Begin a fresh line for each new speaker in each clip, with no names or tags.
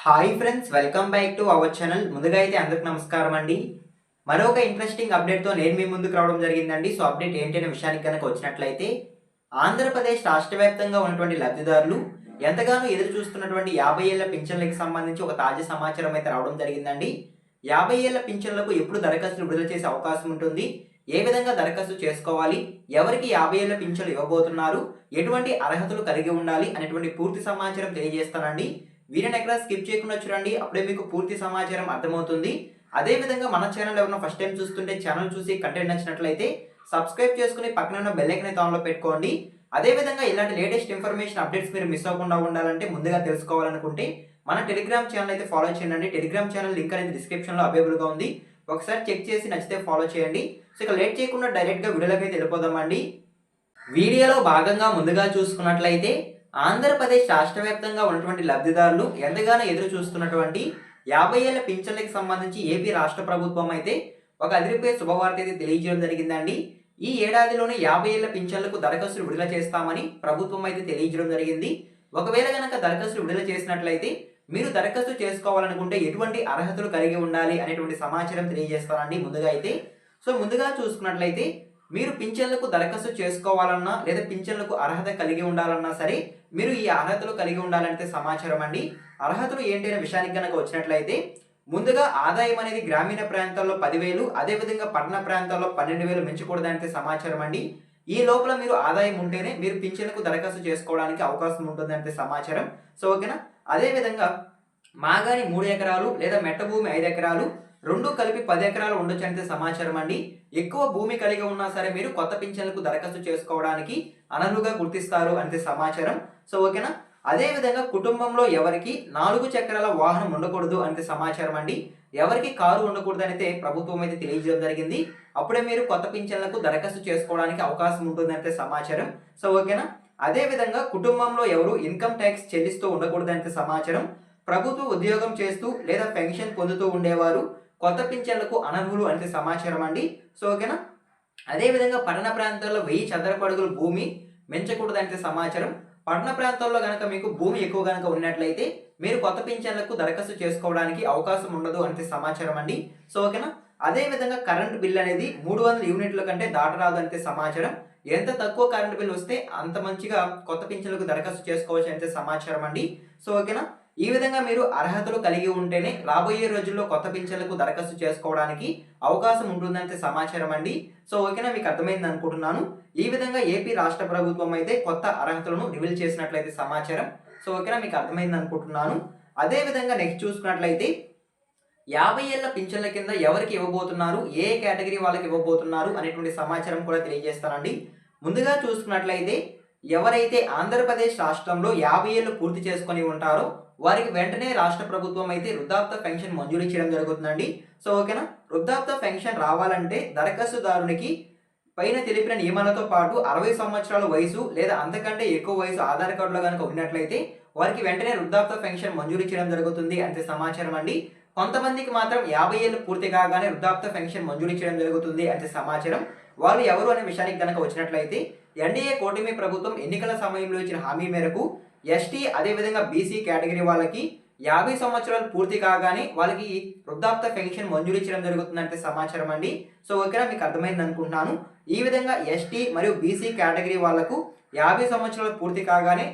Hi friends, welcome back to our channel. ముందుగా అయితే అందరికి నమస్కారం అండి. మరొక ఇంట్రెస్టింగ్ అప్డేట్తో నేను మీ ముందుకు రావడం జరిగిందండి. సో అప్డేట్ ఏంటి అనే విషయానికి కనుక వచ్చినట్లయితే, ఆంధ్రప్రదేశ్ రాష్ట్ర వ్యాప్తంగా ఉన్నటువంటి లబ్ధిదారులు ఎంతగానో ఎదురు చూస్తున్నటువంటి 50 ఏళ్ల పింఛన్లకు సంబంధించి ఒక తాజా సమాచారం అయితే రావడం జరిగిందండి. 50 ఏళ్ల పింఛన్లకు ఎప్పుడు దరఖాస్తులు విడుదల చేసే అవకాశం ఉంటుంది, ఏ విధంగా దరఖాస్తు చేసుకోవాలి, ఎవరికి 50 ఏళ్ల పింఛన్లు ఇవ్వబోతున్నారు, ఎటువంటి అర్హతలు కలిగి ఉండాలి అనేటువంటి పూర్తి సమాచారం తెలియజేస్తానండి. వీడియోని ఎక్కడ స్కిప్ చేయకుండా చూడండి, అప్పుడే మీకు పూర్తి సమాచారం అర్థమవుతుంది. అదేవిధంగా మన ఛానల్ ఎవరైనా ఫస్ట్ టైం చూస్తుంటే ఛానల్ చూసి కంటెంట్ నచ్చినట్లయితే సబ్స్క్రైబ్ చేసుకుని పక్కన ఉన్న బెల్ ఐకాన్ అయితే ఆన్లో పెట్టుకోండి. అదేవిధంగా ఇలాంటి లేటెస్ట్ ఇన్ఫర్మేషన్ అప్డేట్స్ మీరు మిస్ అవ్వకుండా ఉండాలంటే, ముందుగా తెలుసుకోవాలనుకుంటే మన టెలిగ్రామ్ ఛానల్ అయితే ఫాలో చేయండి. టెలిగ్రామ్ ఛానల్ లింక్ అనేది డిస్క్రిప్షన్లో అవైలబుల్గా ఉంది. ఒకసారి చెక్ చేసి నచ్చితే ఫాలో చేయండి. సో ఇక లేట్ చేయకుండా డైరెక్ట్గా వీడియోలోకి అయితే వెళ్ళిపోదామండి. వీడియోలో భాగంగా ముందుగా చూసుకున్నట్లయితే, ఆంధ్రప్రదేశ్ రాష్ట్ర వ్యాప్తంగా ఉన్నటువంటి లబ్ధిదారులు ఎంతగానో ఎదురు చూస్తున్నటువంటి 50 ఏళ్ల పింఛన్లకు సంబంధించి ఏపీ రాష్ట్ర ప్రభుత్వం అయితే ఒక అదిరిపోయే శుభవార్త అయితే తెలియజేయడం జరిగిందండి. ఈ ఏడాదిలోనే 50 ఏళ్ల పింఛన్లకు దరఖాస్తులు విడుదల చేస్తామని ప్రభుత్వం అయితే తెలియజేయడం జరిగింది. ఒకవేళ కనుక దరఖాస్తులు విడుదల చేసినట్లయితే, మీరు దరఖాస్తు చేసుకోవాలనుకుంటే ఎటువంటి అర్హతలు కలిగి ఉండాలి అనేటువంటి సమాచారం తెలియజేస్తానండి. ముందుగా చూసుకున్నట్లయితే, మీరు పింఛన్లకు దరఖాస్తు చేసుకోవాలన్నా లేదా పింఛన్లకు అర్హత కలిగి ఉండాలన్నా సరే, మీరు ఈ అర్హతలు కలిగి ఉండాలంటే సమాచారం అండి. అర్హతలు ఏంటి అనే విషయానికి కనుక వచ్చినట్లయితే, ముందుగా ఆదాయం అనేది గ్రామీణ ప్రాంతాల్లో 10,000, అదేవిధంగా పట్టణ ప్రాంతాల్లో 12,000 మించకూడదంటే సమాచారం అండి. ఈ లోపల మీరు ఆదాయం ఉంటేనే మీరు పింఛన్లకు దరఖాస్తు చేసుకోవడానికి అవకాశం ఉంటుందంటే సమాచారం. సో ఓకేనా. అదేవిధంగా మాగాని 3 ఎకరాలు లేదా మెట్ట భూమి 5 ఎకరాలు రెండు కలిపి 10 ఎకరాలు ఉండొచ్చు అంటే సమాచారం అండి. ఎక్కువ భూమి కలిగి ఉన్నా సరే మీరు కొత్త పింఛన్లకు దరఖాస్తు చేసుకోవడానికి అనర్హులుగా గుర్తిస్తారు అంటే సమాచారం. సో ఓకేనా. అదేవిధంగా కుటుంబంలో ఎవరికి 4 చక్రాల వాహనం ఉండకూడదు అంటే సమాచారం అండి. ఎవరికి కారు ఉండకూడదు అయితే ప్రభుత్వం అయితే తెలియజేయడం జరిగింది. అప్పుడే మీరు కొత్త పింఛన్లకు దరఖాస్తు చేసుకోవడానికి అవకాశం ఉంటుందంటే సమాచారం. సో ఓకేనా. అదేవిధంగా కుటుంబంలో ఎవరు ఇన్కమ్ ట్యాక్స్ చెల్లిస్తూ ఉండకూడదు అంటే సమాచారం. ప్రభుత్వ ఉద్యోగం చేస్తూ లేదా పెన్షన్ పొందుతూ ఉండేవారు కొత్త పింఛన్లకు అనర్హులు అంటే సమాచారం అండి. సో ఓకేనా. అదేవిధంగా పట్టణ ప్రాంతాల్లో 1000 చదరపు అడుగుల భూమి మించకూడదు అంటే సమాచారం. పట్టణ ప్రాంతాల్లో కనుక మీకు భూమి ఎక్కువ కనుక ఉన్నట్లయితే మీరు కొత్త పింఛన్లకు దరఖాస్తు చేసుకోవడానికి అవకాశం ఉండదు అంటే సమాచారం అండి. సో ఓకేనా. అదేవిధంగా కరెంట్ బిల్ అనేది 300 యూనిట్ల కంటే దాటరాదు అంటే సమాచారం. ఎంత తక్కువ కరెంట్ బిల్ వస్తే అంత మంచిగా కొత్త పింఛన్లకు దరఖాస్తు చేసుకోవచ్చు అంటే సమాచారం అండి. సో ఓకేనా. ఈ విధంగా మీరు అర్హతలు కలిగి ఉంటేనే రాబోయే రోజుల్లో కొత్త పింఛన్లకు దరఖాస్తు చేసుకోవడానికి అవకాశం ఉంటుందంటే సమాచారం అండి. సో ఓకేనా, మీకు అర్థమైంది అనుకుంటున్నాను. ఈ విధంగా ఏపీ రాష్ట్ర ప్రభుత్వం అయితే కొత్త అర్హతలను రివీల్ చేసినట్లయితే సమాచారం. సో ఓకేనా, మీకు అర్థమైంది అనుకుంటున్నాను. అదే విధంగా నెక్స్ట్ చూసుకున్నట్లయితే, 50 ఏళ్ల పింఛన్ల కింద ఎవరికి ఇవ్వబోతున్నారు, ఏ కేటగిరీ వాళ్ళకి ఇవ్వబోతున్నారు అనేటువంటి సమాచారం కూడా తెలియజేస్తానండి. ముందుగా చూసుకున్నట్లయితే, ఎవరైతే ఆంధ్రప్రదేశ్ రాష్ట్రంలో 50 ఏళ్ళు పూర్తి చేసుకొని ఉంటారో వారికి వెంటనే రాష్ట్ర ప్రభుత్వం అయితే వృద్ధాప్య పెన్షన్ మంజూరు చేయడం జరుగుతుందండి. సో ఓకేనా. వృద్ధాప్య పెన్షన్ రావాలంటే దరఖాస్తుదారునికి పైన తెలిపిన నియమాలతో పాటు 60 సంవత్సరాల వయసు లేదా అంతకంటే ఎక్కువ వయసు ఆధార్ కార్డులో కనుక ఉన్నట్లయితే వారికి వెంటనే వృద్ధాప్య పెన్షన్ మంజూరు చేయడం జరుగుతుంది అంటే సమాచారం అండి. కొంతమందికి మాత్రం 50 ఏళ్ళు పూర్తి కాగానే వృద్ధాప్య పెన్షన్ మంజూరు చేయడం జరుగుతుంది అంటే సమాచారం. వాళ్ళు ఎవరు అనే విషయానికి కనుక వచ్చినట్లయితే, ఎన్డీఏ కూటమి ప్రభుత్వం ఎన్నికల సమయంలో ఇచ్చిన హామీ మేరకు ఎస్టీ అదేవిధంగా బీసీ కేటగిరీ వాళ్ళకి 50 సంవత్సరాలు పూర్తి కాగానే వాళ్ళకి వృద్ధాప్య పెన్షన్ మంజూరు చేయడం జరుగుతుందంటే సమాచారం అండి. సో ఓకేనా, మీకు అర్థమైంది అనుకుంటున్నాను. ఈ విధంగా ఎస్టీ మరియు బీసీ కేటగిరీ వాళ్లకు 50 సంవత్సరాలు పూర్తి కాగానే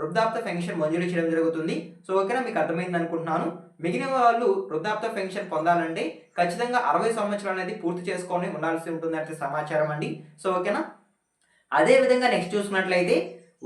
వృద్ధాప్య పెన్షన్ మంజూరు చేయడం జరుగుతుంది. సో ఓకేనా, మీకు అర్థమైంది అనుకుంటున్నాను. మిగిలిన వాళ్ళు వృద్ధాప్య పెన్షన్ పొందాలంటే ఖచ్చితంగా 60 సంవత్సరాలు అనేది పూర్తి చేసుకొని ఉండాల్సి ఉంటుంది అంటే సమాచారం అండి. సో ఓకేనా. అదే విధంగా నెక్స్ట్ చూసుకున్నట్లయితే,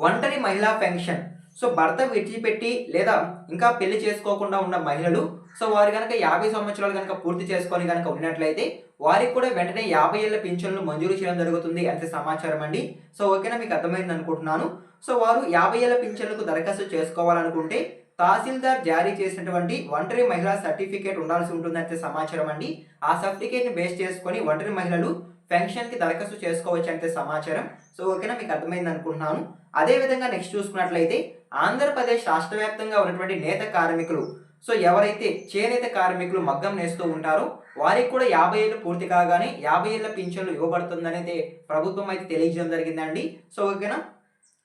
ఒంటరి మహిళా పెన్షన్. సో భర్త విడిచిపెట్టి లేదా ఇంకా పెళ్లి చేసుకోకుండా ఉన్న మహిళలు, సో వారు కనుక 50 సంవత్సరాలు కనుక పూర్తి చేసుకొని కనుక ఉన్నట్లయితే వారికి కూడా వెంటనే 50 ఏళ్ల పింఛన్లు మంజూరు చేయడం జరుగుతుంది అంటే సమాచారం అండి. సో ఓకేనా, మీకు అర్థమైంది అనుకుంటున్నాను. సో వారు 50 ఏళ్ల పింఛన్లకు దరఖాస్తు చేసుకోవాలనుకుంటే తహసీల్దార్ జారీ చేసినటువంటి ఒంటరి మహిళా సర్టిఫికేట్ ఉండాల్సి ఉంటుందంటే సమాచారం అండి. ఆ సర్టిఫికేట్ని బేస్ చేసుకొని ఒంటరి మహిళలు పెన్షన్కి దరఖాస్తు చేసుకోవచ్చు అంటే సమాచారం. సో ఓకేనా, మీకు అర్థమైంది అనుకుంటున్నాను. అదేవిధంగా నెక్స్ట్ చూసుకున్నట్లయితే, ఆంధ్రప్రదేశ్ రాష్ట్ర వ్యాప్తంగా ఉన్నటువంటి నేత కార్మికులు, సో ఎవరైతే చేనేత కార్మికులు మగ్గం నేస్తూ ఉంటారో వారికి కూడా 50 ఏళ్ళు పూర్తి కాగానే 50 ఏళ్ల పింఛన్లు ఇవ్వబడుతుందనేది ప్రభుత్వం అయితే తెలియజేయడం జరిగిందండి. సో ఓకేనా.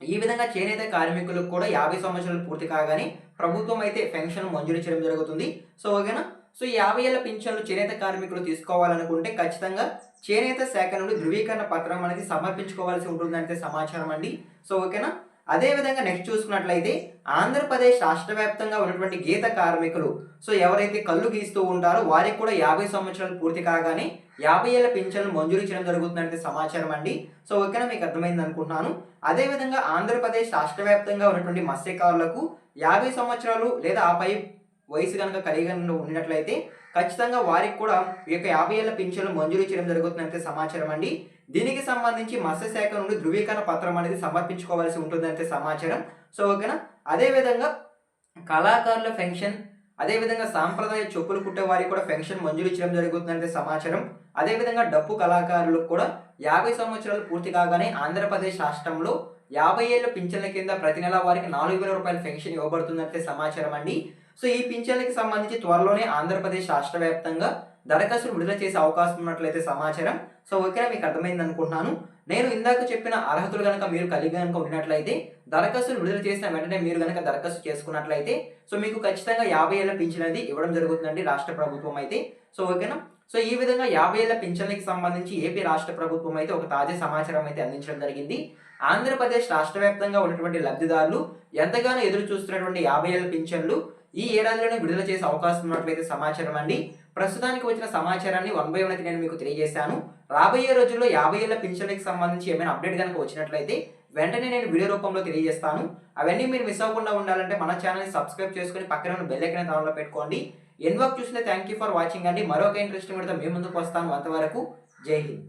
ఈ విధంగా చేనేత కార్మికులకు కూడా 50 సంవత్సరాలు పూర్తి కాగానే ప్రభుత్వం అయితే పెన్షన్ మంజూరు చేయడం జరుగుతుంది. సో ఓకేనా. సో ఈ 50 ఏళ్ల పింఛన్లు చేనేత కార్మికులు తీసుకోవాలనుకుంటే ఖచ్చితంగా చేనేత శాఖ నుండి ధృవీకరణ పత్రం అనేది సమర్పించుకోవాల్సి ఉంటుందంటే సమాచారం అండి. సో ఓకేనా. అదే విధంగా నెక్స్ట్ చూసుకున్నట్లయితే ఆంధ్రప్రదేశ్ రాష్ట్ర వ్యాప్తంగా ఉన్నటువంటి గీత కార్మికులు, సో ఎవరైతే కళ్ళు గీస్తూ ఉంటారో వారికి కూడా 50 సంవత్సరాలు పూర్తి కాగానే 50 ఏళ్ల పింఛన్లు మంజూరు చేయడం జరుగుతుందంటే సమాచారం అండి. సో ఓకేనా, మీకు అర్థమైంది అనుకుంటున్నాను. అదేవిధంగా ఆంధ్రప్రదేశ్ రాష్ట్ర వ్యాప్తంగా ఉన్నటువంటి మత్స్యకారులకు 50 సంవత్సరాలు లేదా ఆపై వయసు కనుక కలిగి ఉన్నట్లయితే ఖచ్చితంగా వారికి కూడా ఈ యొక్క 50 ఏళ్ల పింఛన్లు మంజూరు చేయడం జరుగుతుందంటే సమాచారం అండి. దీనికి సంబంధించి మత్స్యశాఖ నుండి ధృవీకరణ పత్రం అనేది సమర్పించుకోవాల్సి ఉంటుందంటే సమాచారం. సో ఓకేనా. అదేవిధంగా కళాకారుల పెన్షన్, అదేవిధంగా సాంప్రదాయ చెప్పులు కుట్టే వారికి కూడా పెన్షన్ మంజూరు చేయడం జరుగుతుందంటే సమాచారం. అదేవిధంగా డప్పు కళాకారులకు కూడా 50 సంవత్సరాలు పూర్తి కాగానే ఆంధ్రప్రదేశ్ రాష్ట్రంలో 50 ఏళ్ల పింఛన్ల కింద ప్రతి నెల వారికి 4,000 రూపాయల పెన్షన్ ఇవ్వబడుతుందంటే సమాచారం అండి. సో ఈ పింఛన్లకి సంబంధించి త్వరలోనే ఆంధ్రప్రదేశ్ రాష్ట్ర వ్యాప్తంగా దరఖాస్తులు విడుదల చేసే అవకాశం ఉన్నట్లయితే సమాచారం. సో ఓకేనా, మీకు అర్థమైంది అనుకుంటున్నాను. నేను ఇందాక చెప్పిన అర్హతలు కనుక మీరు కలిగి కనుక ఉన్నట్లయితే దరఖాస్తులు విడుదల చేసిన వెంటనే మీరు కనుక దరఖాస్తు చేసుకున్నట్లయితే సో మీకు ఖచ్చితంగా 50 ఏళ్ల పింఛన్ అనేది ఇవ్వడం జరుగుతుందండి రాష్ట్ర ప్రభుత్వం అయితే. సో ఓకేనా. సో ఈ విధంగా 50 ఏళ్ల పింఛన్లకి సంబంధించి ఏపీ రాష్ట్ర ప్రభుత్వం అయితే ఒక తాజా సమాచారం అయితే అందించడం జరిగింది. ఆంధ్రప్రదేశ్ రాష్ట్ర వ్యాప్తంగా ఉన్నటువంటి లబ్ధిదారులు ఎంతగానో ఎదురు చూస్తున్నటువంటి 50 ఏళ్ల పింఛన్లు ఈ ఏడాదిలోనే విడుదల చేసే అవకాశం ఉన్నట్లయితే సమాచారం అండి. ప్రస్తుతానికి వచ్చిన సమాచారాన్ని 1 by 1 నేను మీకు తెలియజేశాను. రాబోయే రోజుల్లో 50 ఏళ్ల పింఛన్లకు సంబంధించి ఏమైనా అప్డేట్ కనుక వచ్చినట్లయితే వెంటనే నేను వీడియో రూపంలో తెలియజేస్తాను. అవన్నీ మీరు మిస్ అవ్వకుండా ఉండాలంటే మన ఛానల్ని సబ్స్క్రైబ్ చేసుకుని పక్కన ఉన్న బెల్ ఐకాన్ ఆన్లో పెట్టుకోండి. ఎన్ వర్క్ చూసినా థ్యాంక్ యూ ఫర్ వాచింగ్ అండి. మరొక ఇంట్రెస్టింగ్ వీడియోతో మీ ముందుకు వస్తాను. అంతవరకు జై హింద్.